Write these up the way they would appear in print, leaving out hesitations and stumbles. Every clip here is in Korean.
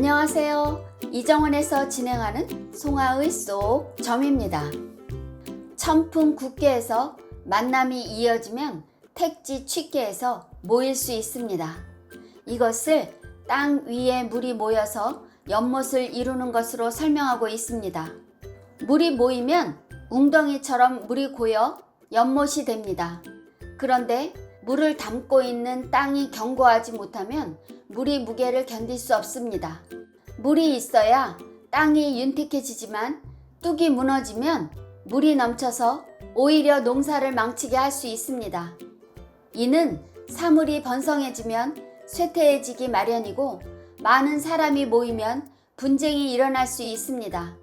안녕하세요. 이정원에서 진행하는 송하의 쏙 점입니다. 천풍 굳게에서 만남이 이어지면 택지 취계에서 모일 수 있습니다. 이것을 땅 위에 물이 모여서 연못을 이루는 것으로 설명하고 있습니다. 물이 모이면 웅덩이처럼 물이 고여 연못이 됩니다. 그런데 물을 담고 있는 땅이 견고하지 못하면 물이 무게를 견딜 수 없습니다. 물이 있어야 땅이 윤택해지지만 뚝이 무너지면 물이 넘쳐서 오히려 농사를 망치게 할 수 있습니다. 이는 사물이 번성해지면 쇠퇴해지기 마련이고 많은 사람이 모이면 분쟁이 일어날 수 있습니다.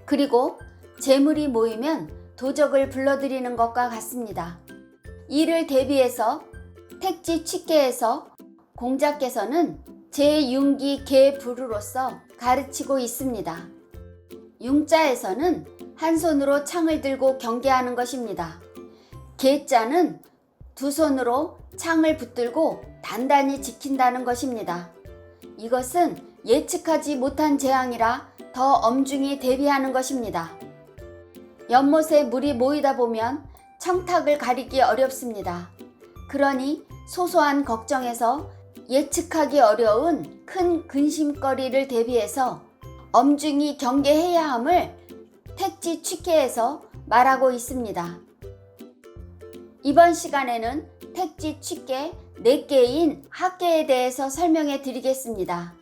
그리고 재물이 모이면 도적을 불러들이는 것과 같습니다. 이를 대비해서 택지 취계에서 공자께서는 제6기 계부루로서 가르치고 있습니다. 융자에서는 한 손으로 창을 들고 경계하는 것입니다. 계자는 두 손으로 창을 붙들고 단단히 지킨다는 것입니다. 이것은 예측하지 못한 재앙이라 더 엄중히 대비하는 것입니다. 연못에 물이 모이다 보면 청탁을 가리기 어렵습니다. 그러니 소소한 걱정에서 예측하기 어려운 큰 근심거리를 대비해서 엄중히 경계해야 함을 택지 취계에서 말하고 있습니다. 이번 시간에는 택지 취계 4개인 학계에 대해서 설명해 드리겠습니다.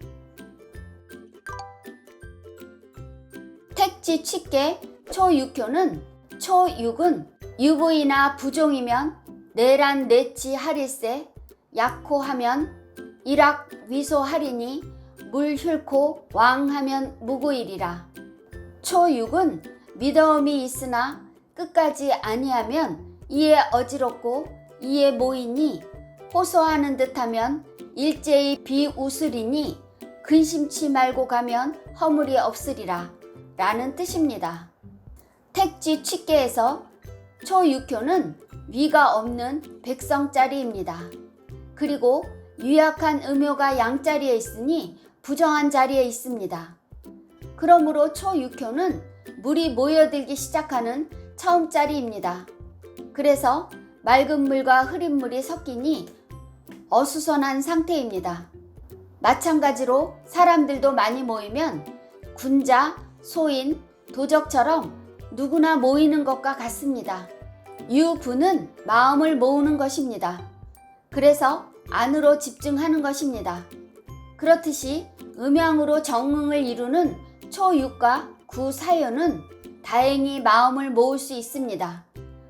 택지 취계 초6교는 초6은 유부이나 부종이면 내란 내치 하릴세 약호하면 일악 위소하리니 물휼코 왕하면 무구일이라. 초6은 미더움이 있으나 끝까지 아니하면 이에 어지럽고 이에 모이니 호소하는 듯하면 일제히 비웃으리니 근심치 말고 가면 허물이 없으리라 라는 뜻입니다. 택지 취계에서 초6교는 위가 없는 백성짜리입니다. 그리고 유약한 음효가 양자리에 있으니 부정한 자리에 있습니다. 그러므로 초6교는 물이 모여들기 시작하는 처음 자리입니다. 그래서 맑은 물과 흐린 물이 섞이니 어수선한 상태입니다. 마찬가지로 사람들도 많이 모이면 군자, 소인, 도적처럼 누구나 모이는 것과 같습니다. 유부는 마음을 모으는 것입니다. 그래서 안으로 집중하는 것입니다. 그렇듯이 음양으로 정응을 이루는 초6과 구사요는 다행히 마음을 모을 수 있습니다.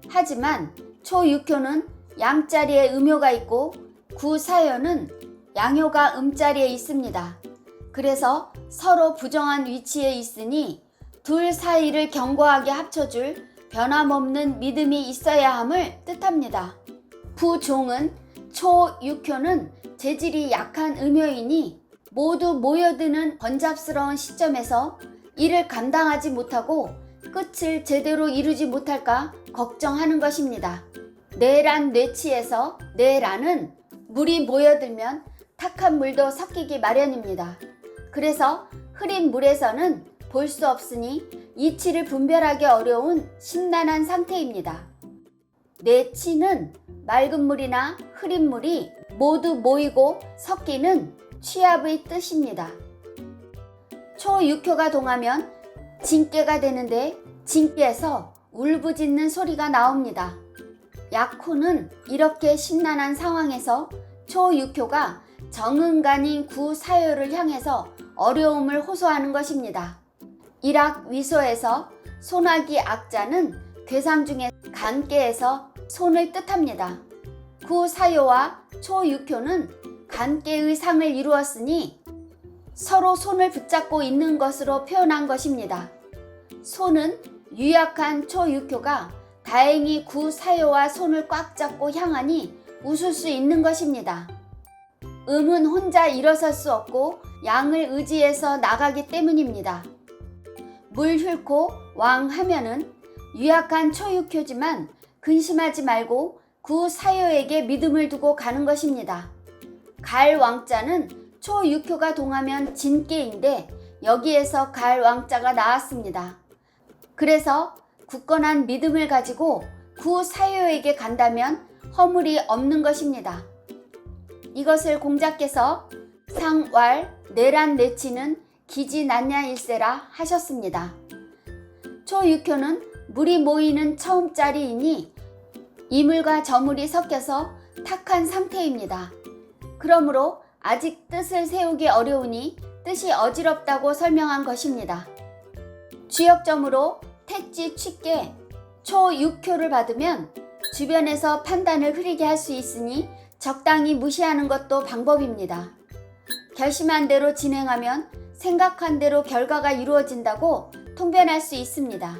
하지만 초6교는 양자리에 음효가 있고 구사요는 양효가 음자리에 있습니다. 그래서 서로 부정한 위치에 있으니 둘 사이를 견고하게 합쳐줄 변함없는 믿음이 있어야 함을 뜻합니다. 부종은 초6교는 재질이 약한 음효이니 모두 모여드는 번잡스러운 시점에서 이를 감당하지 못하고 끝을 제대로 이루지 못할까 걱정하는 것입니다. 내란 뇌치에서 내란은 물이 모여들면 탁한 물도 섞이기 마련입니다. 그래서 흐린 물에서는 볼 수 없으니 이치를 분별하기 어려운 심란한 상태입니다. 내치는 맑은 물이나 흐린 물이 모두 모이고 섞이는 취합의 뜻입니다. 초6교가 동하면 진깨가 되는데 진깨에서 울부짖는 소리가 나옵니다. 약호는 이렇게 심란한 상황에서 초6교가 정응간인 구사요를 향해서 어려움을 호소하는 것입니다. 일악 위소에서 소나기 악자는 괴상 중에 간깨에서 손을 뜻합니다. 구사요와 초6교는 간깨의 상을 이루었으니 서로 손을 붙잡고 있는 것으로 표현한 것입니다. 손은 유약한 초6교가 다행히 구사요와 손을 꽉 잡고 향하니 웃을 수 있는 것입니다. 음은 혼자 일어설 수 없고 양을 의지해서 나가기 때문입니다. 물휼코 왕하면은 유약한 초6교지만 근심하지 말고 구사요에게 믿음을 두고 가는 것입니다. 갈 왕자는 초6효가 동하면 진께인데 여기에서 갈 왕자가 나왔습니다. 그래서 굳건한 믿음을 가지고 구사효에게 간다면 허물이 없는 것입니다. 이것을 공자께서 상왈 내란내치는 기지난야일세라 하셨습니다. 초6효는 물이 모이는 처음자리이니 이물과 저물이 섞여서 탁한 상태입니다. 그러므로 아직 뜻을 세우기 어려우니 뜻이 어지럽다고 설명한 것입니다. 주역점으로 택지 취께 초6효를 받으면 주변에서 판단을 흐리게 할 수 있으니 적당히 무시하는 것도 방법입니다. 결심한 대로 진행하면 생각한 대로 결과가 이루어진다고 통변할 수 있습니다.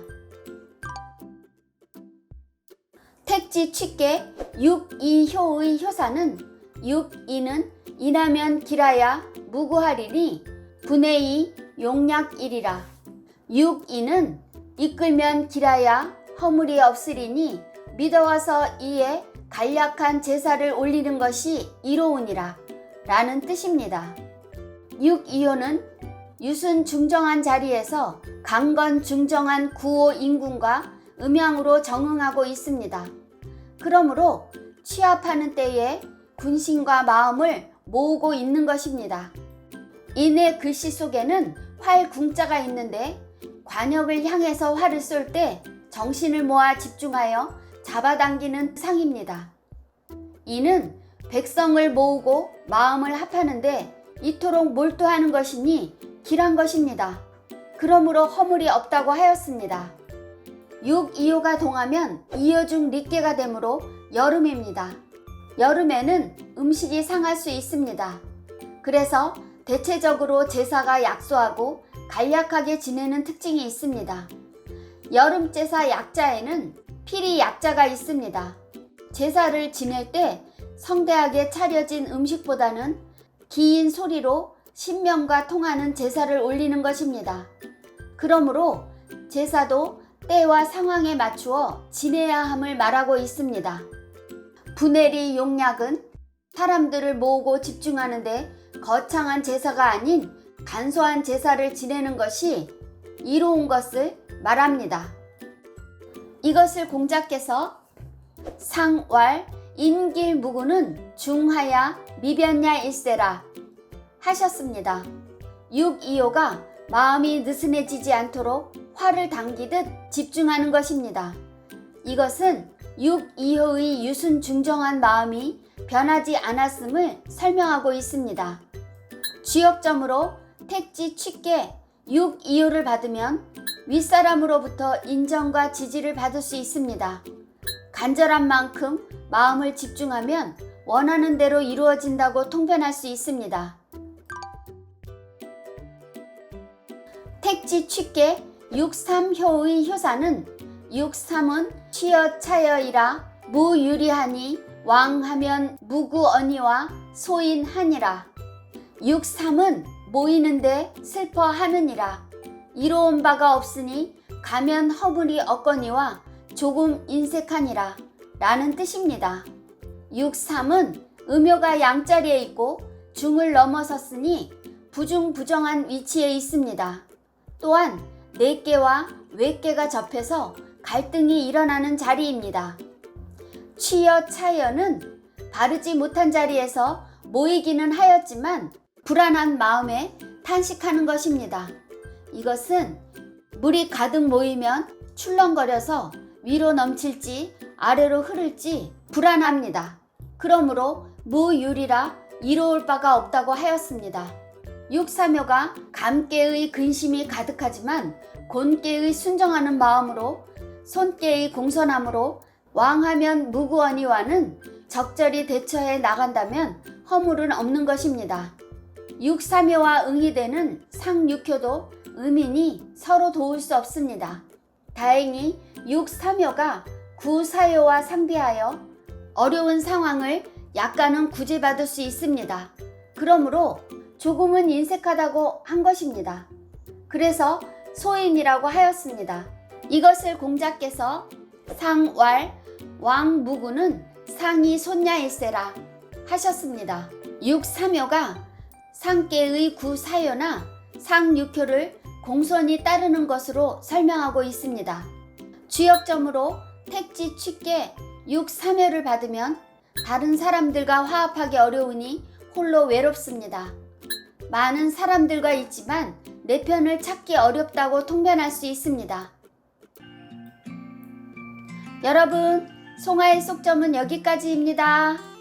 택지 취께 6이효의 효사는 6이는 인하면 길하야 무구하리니 분해이 용약이리라. 6이는 이끌면 길하야 허물이 없으리니 믿어와서 이에 간략한 제사를 올리는 것이 이로우니라 라는 뜻입니다. 6이효는 유순 중정한 자리에서 강건 중정한 구호 인군과 음양으로 정응하고 있습니다. 그러므로 취합하는 때에 군심과 마음을 모으고 있는 것입니다. 인의 글씨 속에는 활궁자가 있는데 관역을 향해서 활을 쏠 때 정신을 모아 집중하여 잡아당기는 상입니다. 이는 백성을 모으고 마음을 합하는데 이토록 몰두하는 것이니 길한 것입니다. 그러므로 허물이 없다고 하였습니다. 6이효가 동하면 이효 중 릿개가 되므로 여름입니다. 여름에는 음식이 상할 수 있습니다. 그래서 대체적으로 제사가 약소하고 간략하게 지내는 특징이 있습니다. 여름 제사 약자에는 필히 약자가 있습니다. 제사를 지낼 때 성대하게 차려진 음식보다는 긴 소리로 신명과 통하는 제사를 올리는 것입니다. 그러므로 제사도 때와 상황에 맞추어 지내야 함을 말하고 있습니다. 분해리 용약은 사람들을 모으고 집중하는데 거창한 제사가 아닌 간소한 제사를 지내는 것이 이로운 것을 말합니다. 이것을 공자께서 상왈 인길무구는 중하야 미변야 일세라 하셨습니다. 6이효가 마음이 느슨해지지 않도록 활을 당기듯 집중하는 것입니다. 이것은 6이효의 유순중정한 마음이 변하지 않았음을 설명하고 있습니다. 주역점으로 택지 취께 6이효를 받으면 윗사람으로부터 인정과 지지를 받을 수 있습니다. 간절한 만큼 마음을 집중하면 원하는 대로 이루어진다고 통변할 수 있습니다. 택지 취께 6삼효의 효사는 6삼은 취여차여이라 무유리하니 왕하면 무구언이와 소인하니라. 6삼은 모이는데 슬퍼하느니라. 이로운 바가 없으니 가면 허물이 없거니와 조금 인색하니라 라는 뜻입니다. 6삼은 음효가 양자리에 있고 중을 넘어섰으니 부중부정한 위치에 있습니다. 또한 내께와 외께가 접해서 갈등이 일어나는 자리입니다. 취여 차여는 바르지 못한 자리에서 모이기는 하였지만 불안한 마음에 탄식하는 것입니다. 이것은 물이 가득 모이면 출렁거려서 위로 넘칠지 아래로 흐를지 불안합니다. 그러므로 무유리라 이로울 바가 없다고 하였습니다. 6삼효가 감께의 근심이 가득하지만 곤께의 순정하는 마음으로 손께의 공손함으로 왕하면 무구언이와는 적절히 대처해 나간다면 허물은 없는 것입니다. 6삼효와 응이되는 상육효도 음인이 서로 도울 수 없습니다. 다행히 6삼효가 구사효와 상비하여 어려운 상황을 약간은 구제받을 수 있습니다. 그러므로 조금은 인색하다고 한 것입니다. 그래서 소인이라고 하였습니다. 이것을 공자께서 상왈 왕무구는 상이 손야일세라 하셨습니다. 6삼효가 상계의 구사효나 상육효를 공손히 따르는 것으로 설명하고 있습니다. 주역점으로 택지 취계 육삼효를 받으면 다른 사람들과 화합하기 어려우니 홀로 외롭습니다. 많은 사람들과 있지만 내 편을 찾기 어렵다고 통변할 수 있습니다. 여러분, 송하의 속점은 여기까지입니다.